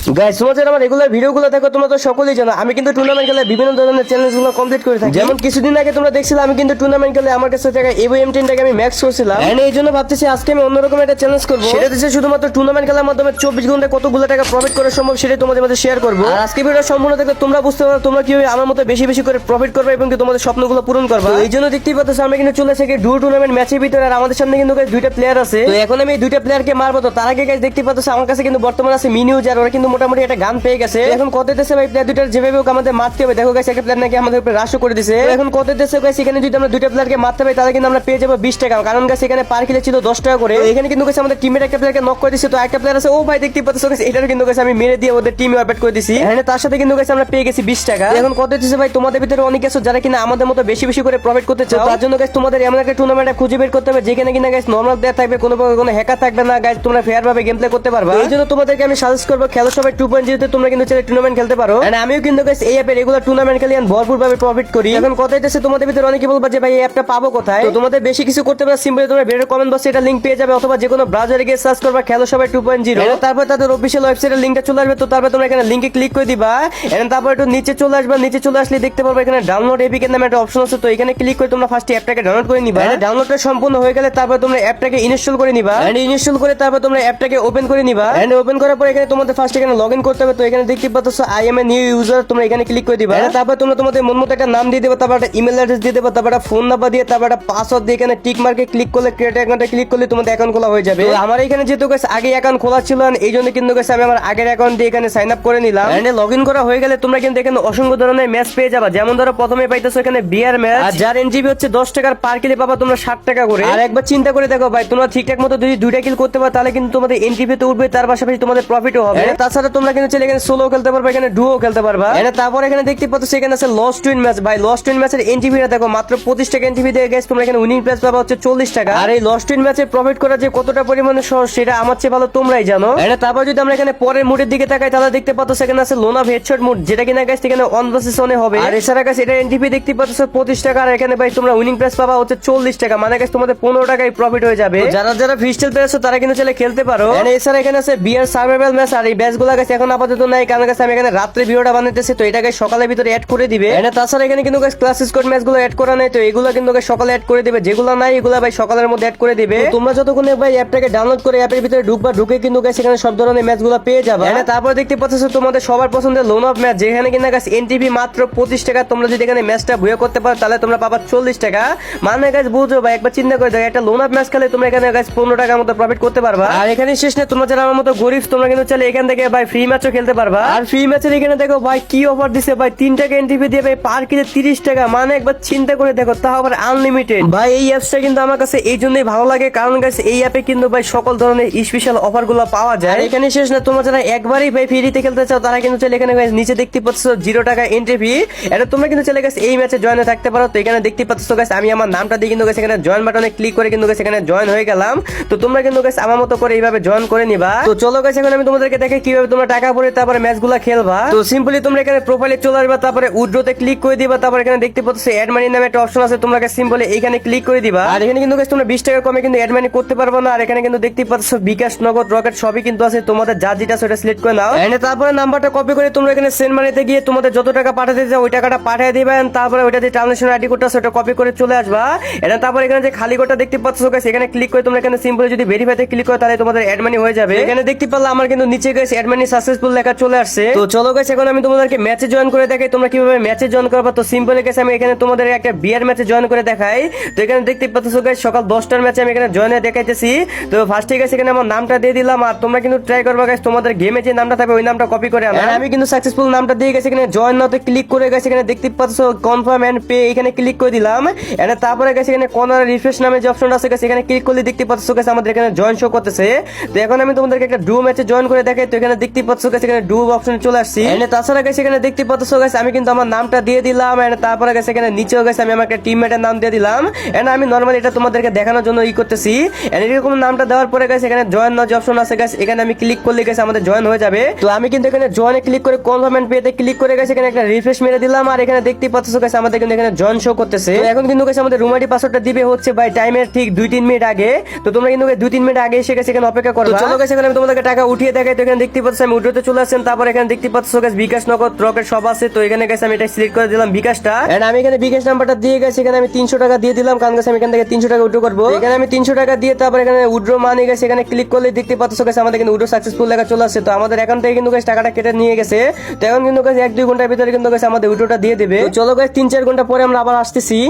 Guys তোমরা যারা আমার রেগুলার ভিডিওগুলো দেখো তোমরা তো সকলেই জানো আমি কিন্তু টুর্নামেন্ট খেলে বিভিন্ন ধরনের চ্যালেঞ্জগুলো কমপ্লিট করে থাকি। যেমন কিছুদিন আগে তোমরা দেখছিলে আমি কিন্তু টুর্নামেন্ট খেলে আমার কাছে থাকা এভো M10টাকে আমি ম্যাক্স করছিলাম, এন্ড এই জন্য ভাবতেছি আজকে আমি অন্যরকম একটা চ্যালেঞ্জ করব। সেটা হচ্ছে শুধুমাত্র টুর্নামেন্ট খেলার মাধ্যমে 24 ঘন্টায় কতগুলো টাকা প্রফিট করা সম্ভব সেটা তোমাদের মধ্যে শেয়ার করব। আর আজকে ভিডিওটা সম্পূর্ণ দেখলে তোমরা বুঝতে পারবে তোমরা কিভাবে আমার মতো বেশি বেশি করে প্রফিট করবে এবং কি তোমাদের স্বপ্নগুলো পূরণ করবে। এই জন্য দেখতেই পাচ্ছ আমরা কিন্তু চলে এসেছি ডুও টুর্নামেন্ট ম্যাচের ভিতরে, আর আমাদের সামনে কিন্তু দুইটা প্লেয়ার আছে। তো এখন আমি এই দুইটা প্লেয়ারকে মারবো। তো তার আগে গাইস দেখতে পাচ্ছ আমার কাছে কিন্তু বর্তমানে আছে মিনি ইউজার, ওরা কিন্তু মোটামুটি একটা গান পেয়ে গেছে। এখন কত দিতেছে ভাই প্লেয়ার দুইটার যেভাবে হোক আমাদের মারতে হবে। দেখো গাইস একটা প্লেয়ার নাকি আমাদের উপরে রাশও করে দিয়েছে। এখন কত দিতেছে গাইস এখানে যদি আমরা দুইটা প্লেয়ারকে মারতে পারি তাহলে কিন্তু আমরা পেয়ে যাবো 20 টাকা, কারণ গাইস এখানে পার কিলে ছিল 10 টাকা করে। এখানে কিন্তু গাইস আমাদের টিমের একটা প্লেয়ারকে নক করে দিয়েছে। তো একটা প্লেয়ার আছে ও ভাই দেখতে পাচ্ছ গাইস এটার কিন্তু গাইস আমি মেরে দিয়ে ওদের টিমে অ্যাড করে দিয়েছি। এখানে তার সাথে কিন্তু গাইস আমরা পেয়ে গেছি 20 টাকা। এখন কত দিতেছে ভাই তোমাদের ভিতরে অনেকে আছে যারা কিনা আমাদের মতো বেশি বেশি করে প্রফিট করতে চাও। তার জন্য গাইস তোমাদের এমন একটা টুর্নামেন্ট খুঁজে বের করতে হবে যেখানে কিনা গাইস নরমাল প্লেয়ার থাকবে, কোনো প্রকার কোনো হ্যাকার থাকবে না। গাইস তোমরা ফেয়ার ভাবে গেম প্লে করতে পারবা। এই জন্য তোমাদেরকে আমি সাজেস্ট করব খেলো সবাই 2.0 তে তোমরা কিন্তু চাইলে টুর্নামেন্ট খেলতে পারো। এন্ড আমিও কিন্তু গাইস এই অ্যাপে রেগুলার টুর্নামেন্ট খেলি এন্ড ভরপুর ভাবে প্রফিট করি। এখন কথা হইতেছে তোমাদের ভিতরে অনেকে বলবা যে ভাই এই অ্যাপটা পাবো কোথায়। তো তোমাদের বেশি কিছু করতে হবে, সিম্পলি তোমরা ভিডিওর কমেন্ট বক্সে এটা লিংক পেয়ে যাবে, অথবা যে কোনো ব্রাউজারে গিয়ে সার্চ করবা খেলো সবাই 2.0। তারপর তাদের অফিশিয়াল ওয়েবসাইটের লিংকটা চলে আসবে। তো তারপর তোমরা এখানে লিংকে ক্লিক করে দিবা। এন্ড তারপর একটু নিচে চলে আসবা। নিচে চলে আসলে দেখতে পারবে এখানে ডাউনলোড এপিকে নামে একটা অপশন আছে। তো এখানে ক্লিক করে তোমরা ফার্স্ট অ্যাপটাকে ডাউনলোড করে নিবা। ডাউনলোডটা সম্পূর্ণ হয়ে গেলে তারপর তোমরা অ্যাপটাকে ইনস্টল করে নিবা। এন্ড ইনস্টল করে তারপর তোমরা অ্যাপটাকে ওপেন করে নিবা। এন্ড ওপেন করার পর এখানে তোমাদের ফার্স্ট এখানে লগইন করতে হবে। তো এখানে দেখতে পাচ্ছ I M a new user, তোমরা এখানে ক্লিক করে দিবা। তারপর তোমরা তোমাদের মন মতো একটা নাম দিয়ে দেবে, তারপর একটা ইমেল অ্যাড্রেস দিয়ে দেবে, তারপর একটা ফোন নাম্বার দিয়ে, তারপর একটা পাসওয়ার্ড দিয়ে এখানে টিক মার্কে ক্লিক করলে ক্রিয়েট অ্যাকাউন্টে ক্লিক করলে তোমাদের অ্যাকাউন্ট খোলা হয়ে যাবে। তো আমার এখানে যেহেতু গাইস আগে অ্যাকাউন্ট খোলা ছিল এই জন্য কিন্তু গাইস আমি আমার আগের অ্যাকাউন্ট দিয়ে এখানে সাইন আপ করে নিলাম। এন্ড লগইন করা হয়ে গেলে তোমরা কিন্তু এখানে অসংখ্য ধরনের ম্যাচ পেয়ে যাবে। যেমন ধরো প্রথমে পাইতেছো এখানে বিয়ার ম্যাচ, আর যার এনজিবি হচ্ছে 10 টাকার পার কিলে পাবা তোমরা 60 টাকা করে। আর একবার চিন্তা করে দেখো ভাই তোমরা ঠিকঠাক মতো যদি দুইটা কিল করতে পারো তাহলে কিন্তু তোমাদের এনজিবি তো উঠবে, তার পাশাপাশি তোমাদের প্রফিটও হবে। তাছাড়া তোমরা কিন্তু চাইলে এখানে সোলো খেলতে পারবা, এখানে ডুও খেলতে পারবা। তারপর এখানে দেখতে পাচ্ছ সেখানে আছে লস্ট টুইন ম্যাচ। ভাই লস্ট টুইন ম্যাচের এনজিবিটা দেখো মাত্র 25 টাকা এনজিবি দিয়ে গাইস তোমরা এখানে উইনিং প্রাইস পাবা হচ্ছে 40 টাকা। আর এই লস্ট টুইন ম্যাচে প্রফিট করা যে কতটা পরিমাণে সহজ সেটা আমার চেয়ে ভালো তোমরাই জানো। তারপর যদি আমরা এখানে পরের মুডের দিকে তাকাই তাহলে দেখতে পাচ্ছ সেখানে আছে লোন অফ হেডশট মুড, যেটা কিনা গাইস এখানে অন ভার্সেস অনে হবে। আর এছাড়া গাইস এটা এনজিবি দেখতে পাচ্ছ 25 টাকা, আর এখানে ভাই তোমরা উইনিং প্রাইস পাবা হচ্ছে 40 টাকা, মানে গাইস তোমাদের 15 টাকায় প্রফিট হয়ে যাবে। যারা যারা ফ্রিস্টাইল প্লেয়ার আছে তারা কিন্তু চাইলে খেলতে পারো। এছাড়া এখানে আছে বিয়ার সার্ভাইভাল ম্যাচ, আর এই ম্যাচগুলো গাইস এখন আপাতত নাই, কারণ গাইস আমি এখানে রাত্রে ভিডিওটা বানাইতেছি, তো এটা গাইস সকালের ভিতরে অ্যাড করে দিবে। তাছাড়া এখানে কিন্তু গাইস ক্লাস স্কোয়াড ম্যাচগুলো অ্যাড করা নাই, তো এগুলো কিন্তু গাইস সকালে অ্যাড করে দিবে, যেগুলো নাই এগুলো ভাই সকালের মধ্যে অ্যাড করে দিবে। তোমরা যতক্ষণ ভাই অ্যাপটাকে ডাউনলোড করে অ্যাপের ভিতরে ঢুকবা, ঢুকে কিন্তু গাইস এখানে সব ধরনের ম্যাচগুলো পেয়ে যাবে। তারপর দেখতে পাচ্ছ তোমাদের সবার পছন্দের লোন অফ ম্যাচ, যেখানে কিনা গাইস এনটিভি মাত্র 25 টাকা। তোমরা যদি এখানে ম্যাচটা ভুয়া করতে পারো তাহলে তোমরা পাবা 40 টাকা, মানে গাইস বুঝো ভাই একবার চিন্তা করে দেখো একটা লোন অফ ম্যাচ খেলে তোমরা এখানে গাইস 15 টাকার মতো প্রফিট করতে পারবা। আর এখানে শেষ না, তোমরা যারা আমার মতো গরিব তোমরা কিন্তু চাইলে এখান থেকে ভাই ফ্রি ম্যাচও খেলতে পারবা। আর ফ্রি ম্যাচের এখানে দেখো ভাই কি অফার দিছে ভাই, 3 টাকা এনটিভি দিয়ে ভাই পার কিলে 30 টাকা, মানে একবার চিন্তা করে দেখো, তাও আবার আনলিমিটেড। ভাই এই অ্যাপসটা কিন্তু আমার কাছে এই জন্যই ভালো লাগে, কারণ গাইস এই অ্যাপে কিন্তু ভাই সকল ধরনের স্পেশাল অফার গুলো পাওয়া যায়। এখানে শেষ না, তোমরা যারা একবারই ভাই ফ্রিতে খেলতে চাও তারা কিন্তু চাইলে এখানে গাইস নিচে দেখতে পাচ্ছ 0 টাকা এন্ট্রি ফি, এটা তোমরা কিন্তু চাইলে গাইস এই ম্যাচে জয়েন থাকতে পারো। তো এখানে দেখতে পাচ্ছ গাইস আমি আমার নামটা দিয়ে কিন্তু গাইস এখানে জয়েন বাটনে ক্লিক করে কিন্তু গাইস এখানে জয়েন হয়ে গেলাম। তো তোমরা কিন্তু গাইস আমার মতো করে এইভাবে জয়েন করে নিবা। তো চলো গাইস এখন আমি তোমাদেরকে দেখাই কিভাবে তোমরা টাকা ভরে তারপরে ম্যাচগুলো খেলবা। তো সিম্পলি তোমরা এখানে প্রোফাইলে চলে আসবা, তারপরে উইথড্রতে ক্লিক করে দিবা, তারপর এখানে দেখতে পাচ্ছ অ্যাড মানি নামে একটা অপশন আছে, তোমরা গাইস সিম্পলি এইখানে ক্লিক করে দিবা। আর এখানে কিন্তু গাইস তোমরা 20 টাকা কমে কিন্তু অ্যাড মানি করতে পারবে না। আর এখানে কিন্তু দেখতে পাচ্ছ বিকাশ, নগদ, রকেট সবই কিন্তু আছে, তোমাদের যা যেটা সেটা সিলেক্ট করে নাও। এন্ড তারপরে নাম্বারটা কপি করে তোমরা এখানে সেন্ড মানিতে গিয়ে তোমাদের যত টাকা পাঠাতে চাও ওই টাকাটা পাঠিয়ে দিবেন। তারপরে ওইটা যে ট্রানজাকশন আইডি কোডটা সেটা কপি করে চলে আসবা। এটা তারপর এখানে যে খালি কোডটা দেখতে পাচ্ছ গাইস এখানে ক্লিক করে তোমরা এখানে সিম্পলি যদি ভেরিফাইতে ক্লিক করো তাহলে তোমাদের অ্যাড মানি হয়ে যাবে। এখানে দেখতে পারলে আমার কিন্তু নিচে গাইস অ্যাড মানি সাকসেসফুল লেখা চলে আসছে। তো চলো গাইস এখন আমি তোমাদেরকে ম্যাচে জয়েন করে দেখাই তোমরা কিভাবে ম্যাচে জয়েন করবা। তো সিম্পলি গাইস আমি এখানে তোমাদের একটা বিয়ার ম্যাচে জয়েন করে দেখাই। তো এখানে দেখতে পাচ্ছ গাইস সকাল 10টার ম্যাচে আমি এখানে জয়েন হয়ে দেখাইতেছি। তো ফার্স্টে গাইস এখানে আমার নামটা দিয়ে দিলাম, আর তোমরা কিন্তু ট্রাই করবা গাইস তোমাদের গেমে যে নামটা থাকবে ওই নামটা কপি করে আনা। আমি কিন্তু সাকসেসফুল নামটা দিয়ে গেছি, এখানে জয়েন নাওতে ক্লিক করে গেছে, এখানে দেখতে পাচ্ছ কনফার্ম এন্ড পে এখানে ক্লিক করে দিলাম। এন্ড তারপরে গেছে এখানে কর্নার রিফ্রেশ নামে যে অপশনটা আছে গেছে এখানে ক্লিক করলে দেখতে পাচ্ছ গাইস আমাদের এখানে জয়েন শো করতেছে। তো এখন আমি তোমাদেরকে একটা ডুও ম্যাচে জয়েন করে দেখাই। তো এখানে দেখতে পাচ্ছ গাইস এখানে ডুও অপশনে চলে আসছি। এন্ড তাছাড়া গাইস এখানে দেখতে পাচ্ছ গাইস আমি কিন্তু আমার নামটা দিয়ে দিলাম। এন্ড তারপরে গেছে এখানে নিচেও গেছে আমি আমার একটা টিমমেটের নাম দিয়ে দিলাম। এন্ড আমি নরমালি এটা তোমাদেরকে দেখানোর জন্য করতেছি। এন্ড এরকম নামটা দেওয়ার পরে গেছে এখানে জয়েন নাও যে অপশন আছে গাইস এখানে আমি ক্লিক করলে গেছে আমাদের জয়েন হয়ে যাবে। তো আমি কিন্তু এখানে জয়েনে ক্লিক করে কনফার্ম এন্ড পেতে ক্লিক করে গেছে এখানে একটা রিফ্রেশ মেরে দিলাম। আর এখানে দেখতে পাচ্ছ গাইস আমাদের কিন্তু এখানে জয়েন শো করতেছে। এখন কিন্তু গাইস আমাদের রুম আইডি পাসওয়ার্ডটা দিবে হচ্ছে বাই টাইমের ঠিক 2-3 মিনিট আগে। তো তোমরা কিন্তু 2-3 মিনিট আগে এসে গেছে এখানে অপেক্ষা করবা। তো চলো গাইস এখন আমি তোমাদেরকে টাকা উঠিয়ে দেখাই। তো এখানে দেখতে পাচ্ছ পাচ্ছ আমি উইড্রোতে চলে আসছেন। তারপর এখানে দেখতে পাচ্ছ গাইস বিকাশ, নগদ, রকেট সব আছে। তো এখানে গাইস আমি এটা সিলেক্ট করে দিলাম বিকাশটা, এন্ড আমি এখানে বিকাশ নাম্বারটা দিয়ে গেছি। এখানে আমি 300 টাকা দিয়ে দিলাম, কারণ গাইস আমি এখান থেকে 300 টাকা উইড্রো করবো। এখানে আমি 300 টাকা দিয়ে তারপর এখানে উইড্রো মানি গাইস এখানে ক্লিক করলে দেখতে পাচ্ছ গাইস আমাদের কিন্তু উইড্রো সাকসেসফুল লেখা চলে আসছে। তো আমাদের অ্যাকাউন্ট থেকে কিন্তু গাইস টাকাটা কেটে নিয়ে গেছে। তো এখন কিন্তু গাইস 1-2 ঘন্টার ভিতরে কিন্তু গাইস আমাদের উইড্রোটা দিয়ে দেবে। তো চলো গাইস 3-4 ঘন্টা পরে আমরা আবার আসতেছি।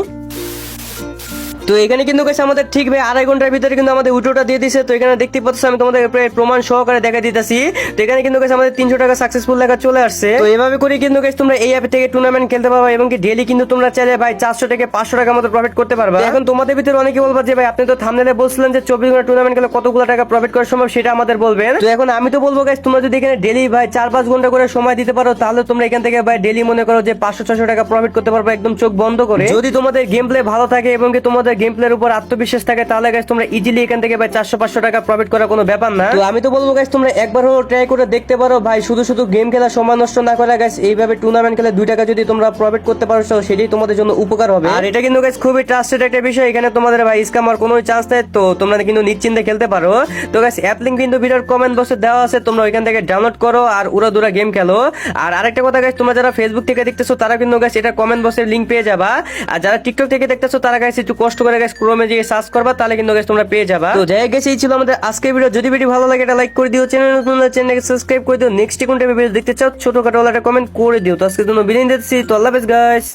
তো এখানে কিন্তু গাইস আমাদের ঠিক ভাই 2.5 ঘন্টার ভিতরে কিন্তু আমাদের উইড্রোটা দিয়ে দিছে। তো এখানে দেখতে পাচ্ছ আমি তোমাদের প্রমাণ সহকারে দেখা দিতেছি। তো এখানে কিন্তু গাইস আমাদের 300 টাকা সাকসেসফুল লেখা চলে আসছে। তো এইভাবে করে কিন্তু গাইস তোমরা এই অ্যাপ থেকে টুর্নামেন্ট খেলতে পারবা এবং কি ডেইলি কিন্তু তোমরা চাইলে ভাই 400 থেকে 500 টাকার মতো প্রফিট করতে পারবা। এখন তোমাদের ভিতরে অনেকে বলবা যে ভাই আপনি তো থাম্বনেলে বলছিলেন যে 24 ঘন্টা টুর্নামেন্ট খেলে কতগুলো টাকা প্রফিট করা সম্ভব, সেটা আমাদের বলবেন। তো এখন আমি তো বলবো গাইস তোমরা যদি এখানে ডেইলি ভাই 4-5 ঘন্টা করে সময় দিতে পারো, তাহলে তোমরা এখান থেকে ভাই ডেইলি মনে করো যে 500-600 টাকা প্রফিট করতে পারবে একদম চোখ বন্ধ করে। যদি তোমাদের গেম প্লে ভালো থাকে এবং কি তোমাদের গেম প্লের উপর আত্মবিশ্বাস থাকে, তাহলে গাইস তোমরা ইজিলি এখান থেকে ভাই 400-500 টাকা প্রফিট করা কোনো ব্যাপার না। তো আমি তো বলবো গাইস তোমরা একবার হলো ট্রাই করে দেখতে পারো ভাই, শুধু শুধু গেম খেলা সময় নষ্ট না করে গাইস এইভাবে টুর্নামেন্ট খেলে 2 টাকা যদি তোমরা প্রফিট করতে পারো সেটাই তোমাদের জন্য উপকার হবে। আর এটা কিন্তু গাইস খুবই ট্রাস্টেড একটা বিষয়, এখানে তোমাদের ভাই স্ক্যামার কোনো চান্স নেই। তো তোমরা কিন্তু নিশ্চিন্তে খেলতে পারো। তো গাইস অ্যাপ লিংক কিন্তু ভিডিওর কমেন্ট বক্সে দেওয়া আছে, তোমরা ওইখান থেকে ডাউনলোড করো আর উড়াদুরা গেম খেলো। আর আরেকটা কথা গাইস, তোমরা যারা ফেসবুক থেকে দেখতেছো তারা কিন্তু গাইস এটা কমেন্ট বক্সের লিংক পেয়ে যাবা। আর যারা টিকটক থেকে দেখতেছো তারা গাইস একটু কষ্ট করে গাইস ক্রোমে গিয়ে সার্চ করবা, তাহলে কিন্তু গাইস তোমরা পেয়ে যাবা। তো যাই গেছে এই ছিল আমাদের আজকের ভিডিও। যদি ভিডিও ভালো লাগে এটা লাইক করে দিও, চ্যানেলকে সাবস্ক্রাইব করে দিও। নেক্সট কোন টাইপের ভিডিও দেখতে চাও ছোটখাটো একটা কমেন্ট করে দিও। তো আজকের জন্য বিদায় দিচ্ছি। তো আল্লাহ হাফেজ গাইস।